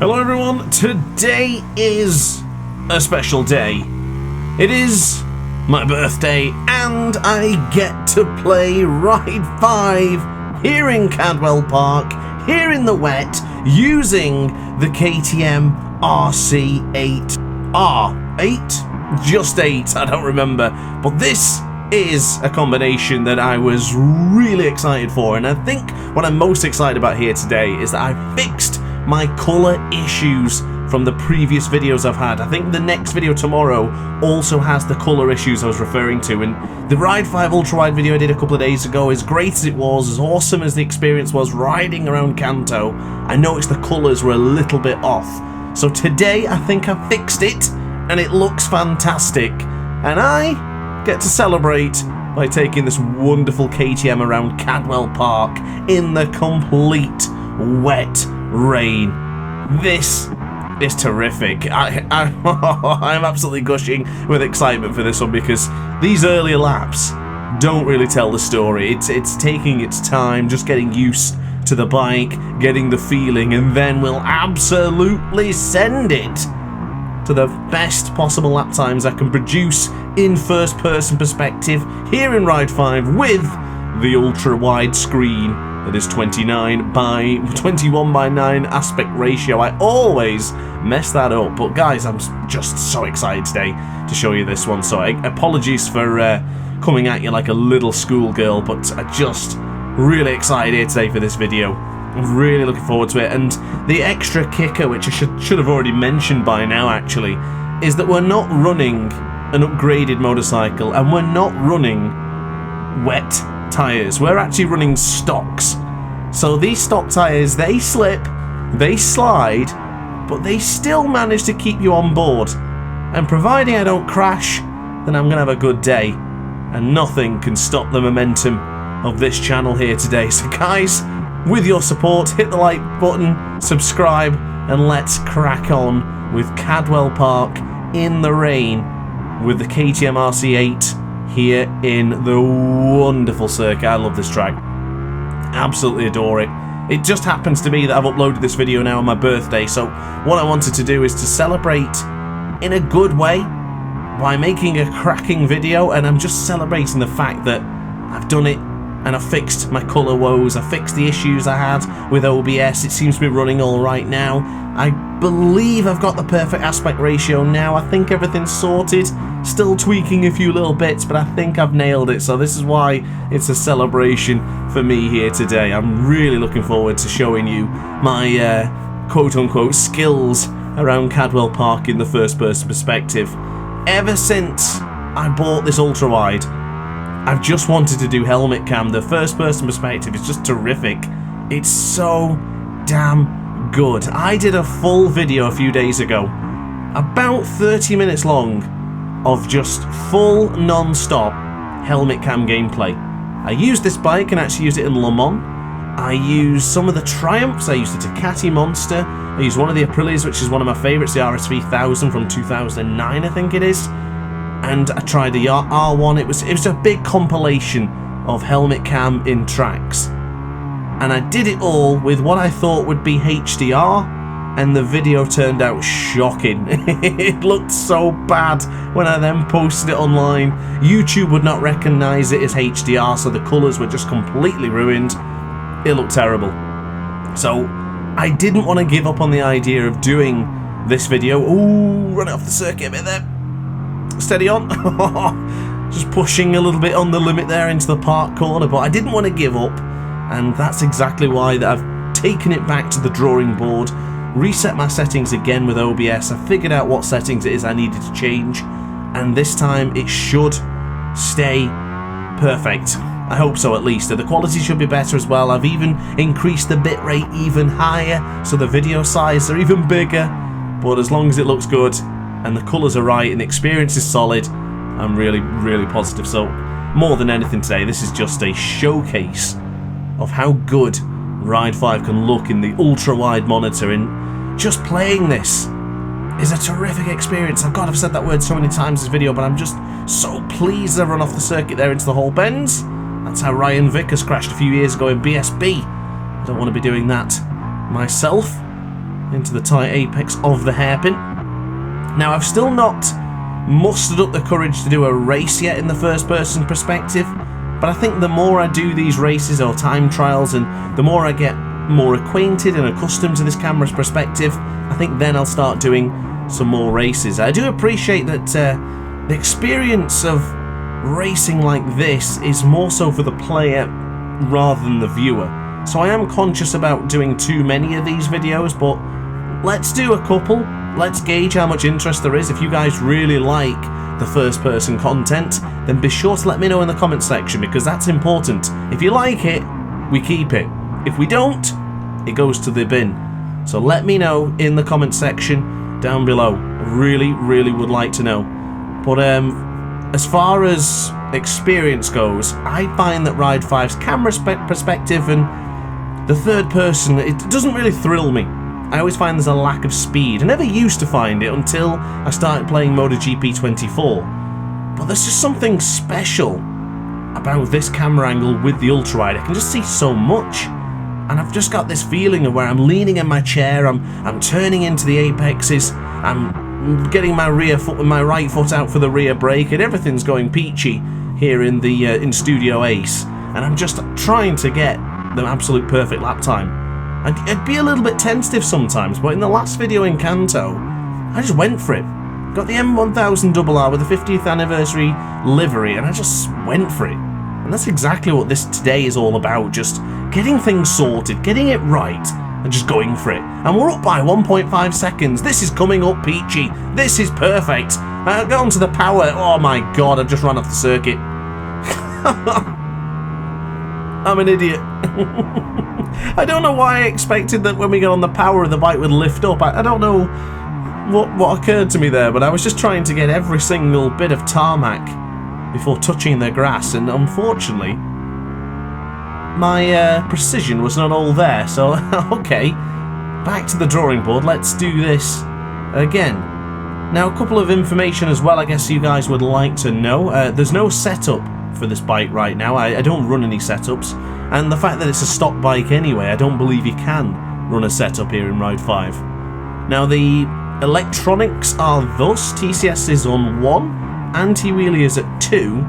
Hello everyone, today is a special day. It is my birthday and I get to play Ride 5 here in Cadwell Park, here in the wet, using the KTM RC8. R8? Just 8, I don't remember. But this is a combination that I was really excited for, and I think what I'm most excited about here today is that I fixed my colour issues from the previous videos I've had. I think the next video tomorrow also has the colour issues I was referring to, and the Ride 5 ultra-wide video I did a couple of days ago, as great as it was, as awesome as the experience was riding around Kanto, I noticed the colours were a little bit off. So today I think I've fixed it, and it looks fantastic, and I get to celebrate by taking this wonderful KTM around Cadwell Park in the complete wet rain. This is terrific. I'm absolutely gushing with excitement for this one, because these earlier laps don't really tell the story. It's taking its time, just getting used to the bike, getting the feeling, and then we'll absolutely send it to the best possible lap times I can produce in first person perspective here in Ride 5 with the ultra wide screen that is 21 by 9 aspect ratio. I always mess that up, but guys, I'm just so excited today to show you this one. So apologies for coming at you like a little schoolgirl, but I'm just really excited here today for this video. I'm really looking forward to it, and the extra kicker, which I should have already mentioned by now actually, is that we're not running an upgraded motorcycle and we're not running wet tyres. We're actually running stocks. So these stock tyres, they slip, they slide, but they still manage to keep you on board. And providing I don't crash, then I'm going to have a good day. And nothing can stop the momentum of this channel here today. So guys, with your support, hit the like button, subscribe, and let's crack on with Cadwell Park in the rain with the KTM RC8 here in the wonderful circuit. I love this track. Absolutely adore it. It just happens to be that I've uploaded this video now on my birthday, so what I wanted to do is to celebrate in a good way by making a cracking video, and I'm just celebrating the fact that I've done it and I fixed my colour woes, I fixed the issues I had with OBS. It seems to be running alright now. I believe I've got the perfect aspect ratio now. I think everything's sorted. Still tweaking a few little bits, but I think I've nailed it. So this is why it's a celebration for me here today. I'm really looking forward to showing you my quote-unquote skills around Cadwell Park in the first-person perspective. Ever since I bought this ultra-wide, I've just wanted to do helmet cam. The first person perspective is just terrific. It's so damn good. I did a full video a few days ago, about 30 minutes long, of just full non-stop helmet cam gameplay. I used this bike and actually used it in Le Mans. I used some of the Triumphs. I used the Ducati Monster. I used one of the Aprilias, which is one of my favourites, the RS3000 from 2009, I think it is. And I tried the R1. It was a big compilation of helmet cam in tracks, and I did it all with what I thought would be HDR, and the video turned out shocking. It looked so bad when I then posted it online. YouTube would not recognize it as HDR, so the colors were just completely ruined. It looked terrible. So I didn't want to give up on the idea of doing this video. Ooh, run it off the circuit a bit there. Steady on. Just pushing a little bit on the limit there into the park corner, but I didn't want to give up, and that's exactly why that I've taken it back to the drawing board, reset my settings again with OBS. I figured out what settings it is I needed to change, and this time it should stay perfect. I hope so, at least. The quality should be better as well. I've even increased the bitrate even higher, so the video size are even bigger, but as long as it looks good and the colours are right and the experience is solid, I'm really, really positive. So more than anything today, this is just a showcase of how good Ride 5 can look in the ultra-wide monitor, and just playing this is a terrific experience. God, I've said that word so many times in this video, but I'm just so pleased I run off the circuit there into the Hall Bends. That's how Ryan Vickers crashed a few years ago in BSB. I don't want to be doing that myself. into the tight apex of the hairpin. Now, I've still not mustered up the courage to do a race yet in the first person perspective, but I think the more I do these races or time trials and the more I get more acquainted and accustomed to this camera's perspective, I think then I'll start doing some more races. I do appreciate that the experience of racing like this is more so for the player rather than the viewer. So I am conscious about doing too many of these videos, but let's do a couple. Let's gauge how much interest there is. If you guys really like the first person content, then be sure to let me know in the comment section, because that's important. If you like it, we keep it. If we don't, it goes to the bin. So let me know in the comment section down below. I really, really would like to know. But as far as experience goes, I find that Ride 5's camera perspective and the third person, it doesn't really thrill me. I always find there's a lack of speed. I never used to find it until I started playing MotoGP 24. But there's just something special about this camera angle with the ultrawide. I can just see so much. And I've just got this feeling of where I'm leaning in my chair, I'm turning into the apexes, I'm getting my rear foot, my right foot out for the rear brake, and everything's going peachy here in the in Studio Ace. And I'm just trying to get the absolute perfect lap time. I'd be a little bit tentative sometimes, but in the last video in Kanto, I just went for it. Got the M1000RR with the 50th anniversary livery, and I just went for it. And that's exactly what this today is all about, just getting things sorted, getting it right, and just going for it. And we're up by 1.5 seconds. This is coming up peachy. This is perfect. I'll go on to the power. Oh my god, I've just run off the circuit. I'm an idiot. I don't know why I expected that when we got on the power, the bike would lift up. I don't know what occurred to me there, but I was just trying to get every single bit of tarmac before touching the grass, and unfortunately my precision was not all there. So okay, back to the drawing board. Let's do this again. Now, a couple of information as well I guess you guys would like to know. There's no setup for this bike right now. I don't run any setups, and the fact that it's a stock bike anyway, I don't believe you can run a setup here in Ride 5. Now, the electronics are thus: TCS is on 1, anti-wheelie is at 2,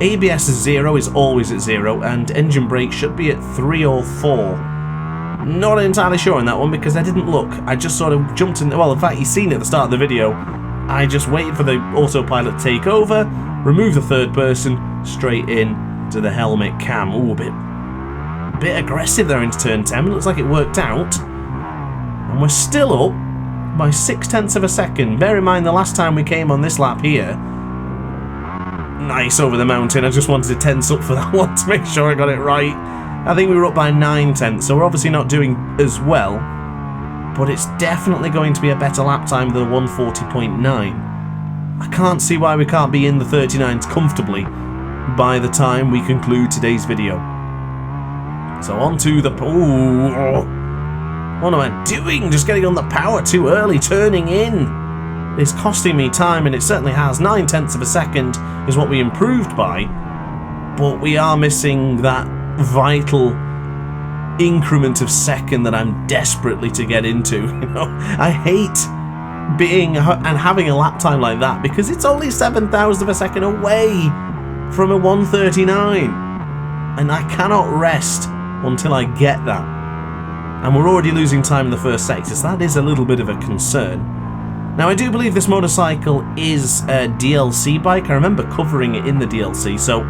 ABS is 0, is always at 0, and engine brake should be at 3 or 4. Not entirely sure on that one because I didn't look. I just sort of jumped in. Well, in fact, you've seen it at the start of the video. I just waited for the autopilot to take over, remove the third person, straight in to the helmet cam. Ooh, a bit aggressive there into turn 10. It looks like it worked out. And we're still up by 0.6 of a second. Bear in mind the last time we came on this lap here. Nice over the mountain. I just wanted to tense up for that one to make sure I got it right. I think we were up by 0.9, so we're obviously not doing as well. But it's definitely going to be a better lap time than 140.9. I can't see why we can't be in the 39s comfortably by the time we conclude today's video. So on to the... Ooh, what am I doing? Just getting on the power too early, turning in. It's costing me time, and it certainly has. 0.9 of a second is what we improved by, but we are missing that vital increment of second that I'm desperately to get into. You know, I hate being and having a lap time like that because it's only 0.7 of a second away from a 139, and I cannot rest until I get that. And we're already losing time in the first sector, so that is a little bit of a concern. Now, I do believe this motorcycle is a DLC bike. I remember covering it in the DLC, so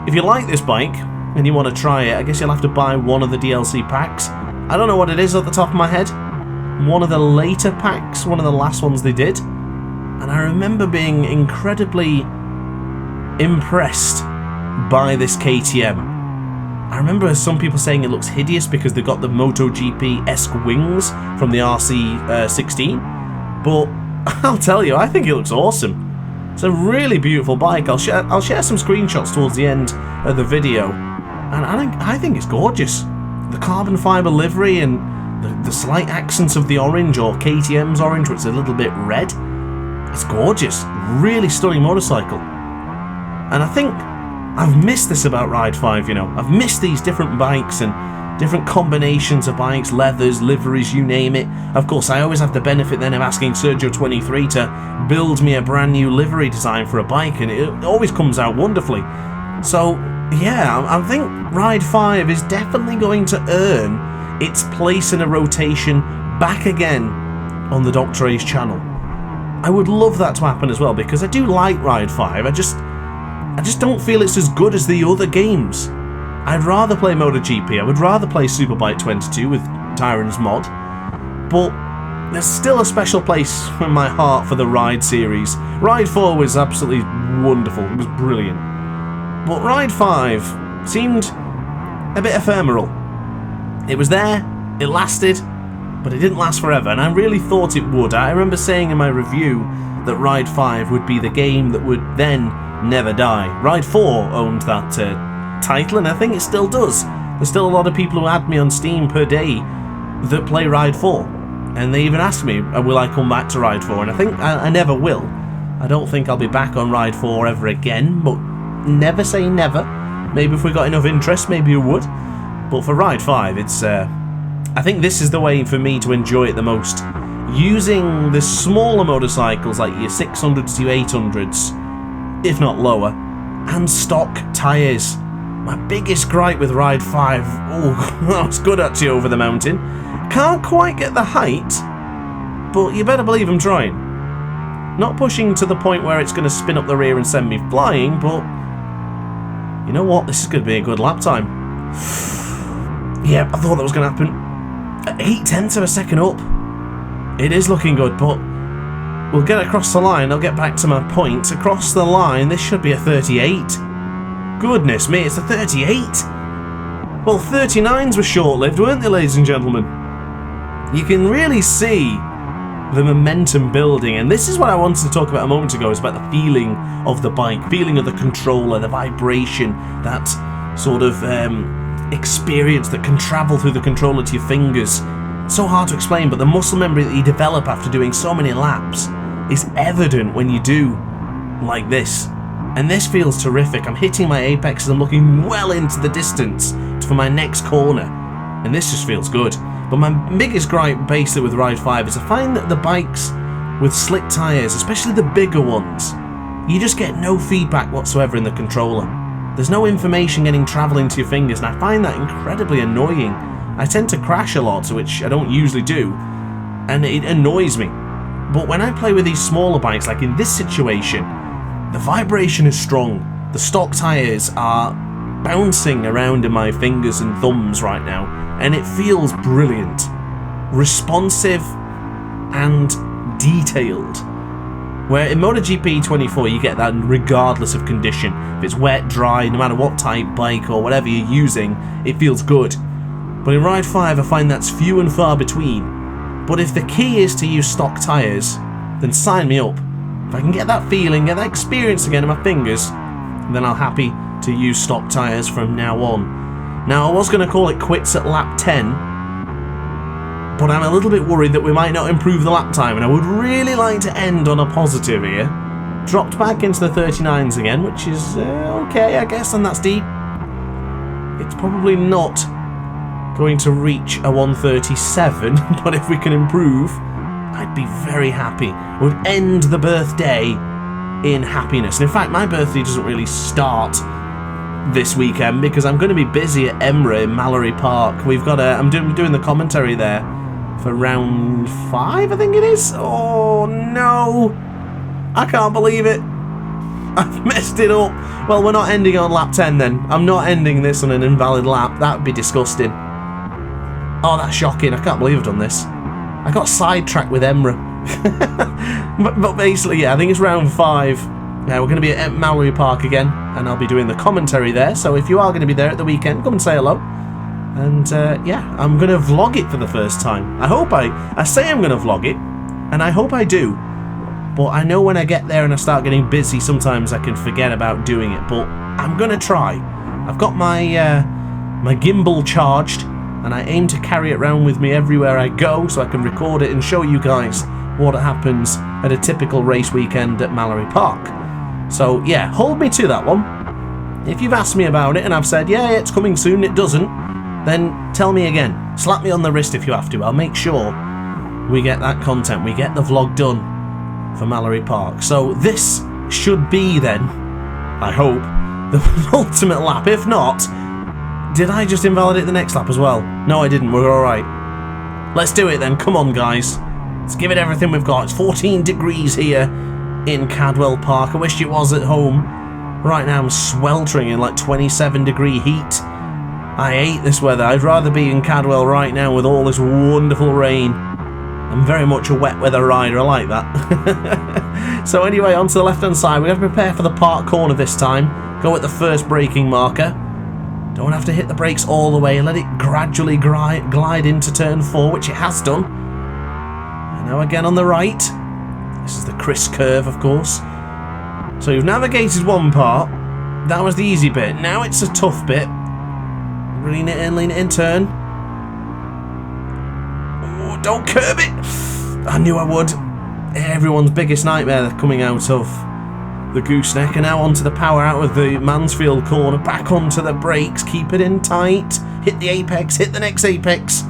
if you like this bike and you want to try it, I guess you'll have to buy one of the DLC packs. I don't know what it is off the top of my head. One of the later packs, one of the last ones they did. And I remember being incredibly impressed by this KTM. I remember some people saying it looks hideous because they've got the MotoGP-esque wings from the RC16, but I'll tell you, I think it looks awesome. It's a really beautiful bike. I'll share some screenshots towards the end of the video, and I think it's gorgeous. The carbon fibre livery and the slight accents of the orange, or KTM's orange, where it's a little bit red. It's gorgeous. Really stunning motorcycle. And I think I've missed this about Ride 5, you know. I've missed these different bikes, and different combinations of bikes, leathers, liveries, you name it. Of course, I always have the benefit then of asking Sergio23 to build me a brand new livery design for a bike, and it always comes out wonderfully. So, yeah, I think Ride 5 is definitely going to earn its place in a rotation back again on the DrAce channel. I would love that to happen as well, because I do like Ride 5, I just don't feel it's as good as the other games. I'd rather play MotoGP, I would rather play Superbike 22 with Tyron's mod, but there's still a special place in my heart for the Ride series. Ride 4 was absolutely wonderful, it was brilliant. But Ride 5 seemed a bit ephemeral. It was there, it lasted, but it didn't last forever, and I really thought it would. I remember saying in my review that Ride 5 would be the game that would then never die. Ride 4 owned that title, and I think it still does. There's still a lot of people who add me on Steam per day that play Ride 4, and they even ask me, will I come back to Ride 4? And I think I never will. I don't think I'll be back on Ride 4 ever again, but never say never. Maybe if we got enough interest, maybe you would. But for Ride 5, it's I think this is the way for me to enjoy it the most. Using the smaller motorcycles like your 600s to your 800s, if not lower, and stock tyres. My biggest gripe with Ride 5, oh, that was good actually over the mountain. Can't quite get the height, but you better believe I'm trying. Not pushing to the point where it's going to spin up the rear and send me flying, but you know what, this is going to be a good lap time. Yeah, I thought that was going to happen. 0.8 of a second up. It is looking good, but we'll get across the line. I'll get back to my point. Across the line, this should be a 38. Goodness me, it's a 38. Well, 39s were short-lived, weren't they, ladies and gentlemen? You can really see the momentum building, and this is what I wanted to talk about a moment ago, is about the feeling of the bike, feeling of the controller, the vibration, that sort of experience that can travel through the controller to your fingers. So hard to explain, but the muscle memory that you develop after doing so many laps is evident when you do like this. And this feels terrific. I'm hitting my apexes, I'm looking well into the distance for my next corner, and this just feels good. But my biggest gripe basically with Ride 5 is I find that the bikes with slick tyres, especially the bigger ones, you just get no feedback whatsoever in the controller. There's no information travelling to your fingers, and I find that incredibly annoying. I tend to crash a lot, which I don't usually do, and it annoys me. But when I play with these smaller bikes, like in this situation, the vibration is strong. The stock tyres are bouncing around in my fingers and thumbs right now, and it feels brilliant. Responsive and detailed. Where in MotoGP 24 you get that regardless of condition. If it's wet, dry, no matter what type bike or whatever you're using, it feels good. But in Ride 5 I find that's few and far between. But if the key is to use stock tyres, then sign me up. If I can get that feeling, get that experience again in my fingers, then I'll happy to use stock tyres from now on. Now, I was going to call it quits at lap 10, but I'm a little bit worried that we might not improve the lap time, and I would really like to end on a positive here. Dropped back into the 39s again, which is okay, I guess, and that's deep. It's probably not going to reach a 137, but if we can improve, I'd be very happy. I would end the birthday in happiness. And in fact, my birthday doesn't really start this weekend because I'm going to be busy at Emra in Mallory Park. We've got I'm doing the commentary there for round 5, I think it is. Oh no, I can't believe it. I've messed it up. Well, we're not ending on lap 10 then. I'm not ending this on an invalid lap. That would be disgusting. Oh, that's shocking. I can't believe I've done this. I got sidetracked with Emra. but basically, yeah, I think it's round 5. We're going to be at Mallory Park again, and I'll be doing the commentary there. So if you are going to be there at the weekend, come and say hello. And yeah, I'm going to vlog it for the first time. I say I'm going to vlog it, and I hope I do. But I know when I get there and I start getting busy, sometimes I can forget about doing it. But I'm going to try. I've got my my gimbal charged, and I aim to carry it around with me everywhere I go so I can record it and show you guys what happens at a typical race weekend at Mallory Park. So yeah, hold me to that one. If you've asked me about it and I've said, yeah, it's coming soon, it doesn't, then tell me again. Slap me on the wrist if you have to. I'll make sure we get that content. We get the vlog done for Mallory Park. So this should be then, I hope, the ultimate lap. If not, did I just invalidate the next lap as well? No, I didn't. We're alright. Let's do it then. Come on, guys. Let's give it everything we've got. It's 14 degrees here in Cadwell Park. I wish it was at home. Right now I'm sweltering in like 27-degree heat. I hate this weather. I'd rather be in Cadwell right now with all this wonderful rain. I'm very much a wet weather rider. I like that. So anyway, onto the left-hand side. We're going to prepare for the park corner this time. Go at the first braking marker. Don't have to hit the brakes all the way. Let it gradually glide into turn 4, which it has done. And now again on the right. This is the Chris curve, of course. So you've navigated one part. That was the easy bit. Now it's a tough bit. Lean it in, turn. Oh, don't curb it! I knew I would. Everyone's biggest nightmare coming out of the gooseneck. And now onto the power out of the Mansfield corner. Back onto the brakes. Keep it in tight. Hit the apex. Hit the next apex.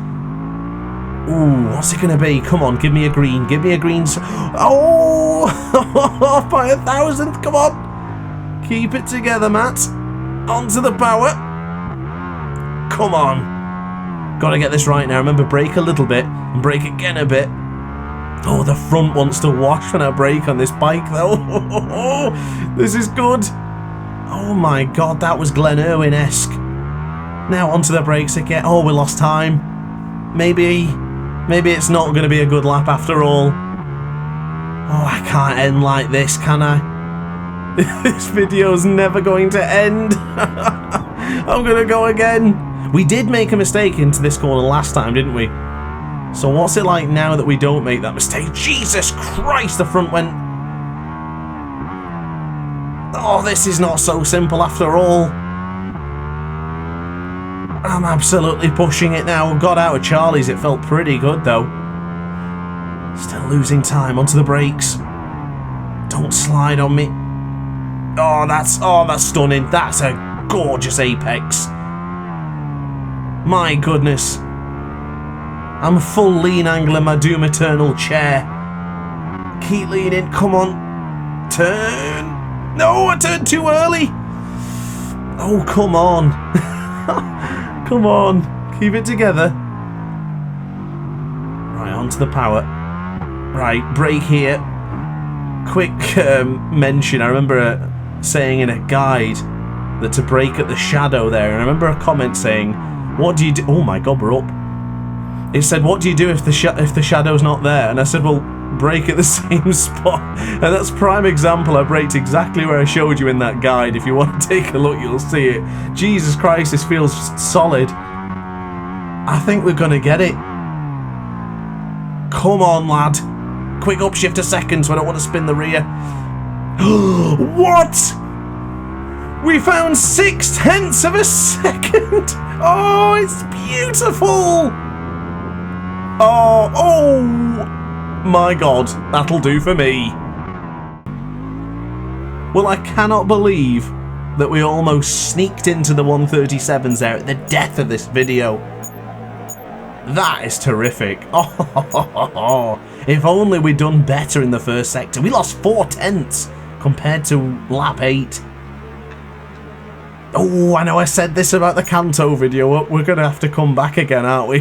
Ooh, what's it going to be? Come on, give me a green. Give me a green. Oh! Off by 1,000th. Come on. Keep it together, Matt. Onto the power. Come on. Got to get this right now. Remember, brake a little bit and brake again a bit. Oh, the front wants to wash when I brake on this bike, though. This is good. Oh, my God. That was Glen Irwin-esque. Now onto the brakes again. Oh, we lost time. Maybe it's not going to be a good lap after all. Oh, I can't end like this, can I? This video's never going to end. I'm going to go again. We did make a mistake into this corner last time, didn't we? So what's it like now that we don't make that mistake? Jesus Christ, the front went... Oh, this is not so simple after all. I'm absolutely pushing it now. Got out of Charlie's. It felt pretty good, though. Still losing time. Onto the brakes. Don't slide on me. Oh, that's stunning. That's a gorgeous apex. My goodness. I'm a full lean angle in my Doom Eternal chair. Keep leaning. Come on. Turn. No, I turned too early. Oh, come on. Come on, keep it together. Right, onto the power. Right, brake here. Quick mention, I remember saying in a guide that to brake at the shadow there, and I remember a comment saying, what do you do? Oh my God, we're up. It said, what do you do if the shadow's not there? And I said, well, brake at the same spot. And that's prime example. I braked exactly where I showed you in that guide. If you want to take a look, you'll see it. Jesus Christ, this feels solid. I think we're gonna get it. Come on, lad. Quick upshift a second, so I don't want to spin the rear. What? We found 0.6 of a second. Oh, it's beautiful. Oh. My God, that'll do for me. Well, I cannot believe that we almost sneaked into the 137s there at the death of this video. That is terrific. Oh, if only we'd done better in the first sector. We lost 0.4 compared to lap 8. Oh, I know I said this about the Kanto video. We're going to have to come back again, aren't we?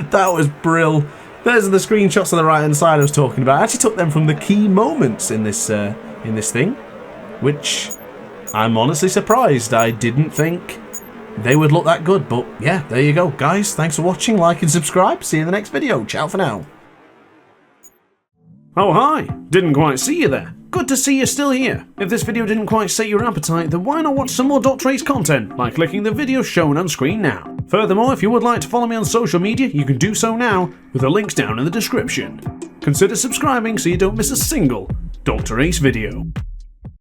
That was brilliant. There's the screenshots on the right hand side I was talking about. I actually took them from the key moments in this thing, which I'm honestly surprised. I didn't think they would look that good, but yeah, there you go, guys. Thanks for watching. Like and subscribe. See you in the next video. Ciao for now. Oh hi, didn't quite see you there. Good to see you're still here. If this video didn't quite set your appetite, then why not watch some more DrAce content by clicking the video shown on screen now. Furthermore, if you would like to follow me on social media, you can do so now with the links down in the description. Consider subscribing so you don't miss a single DrAce video.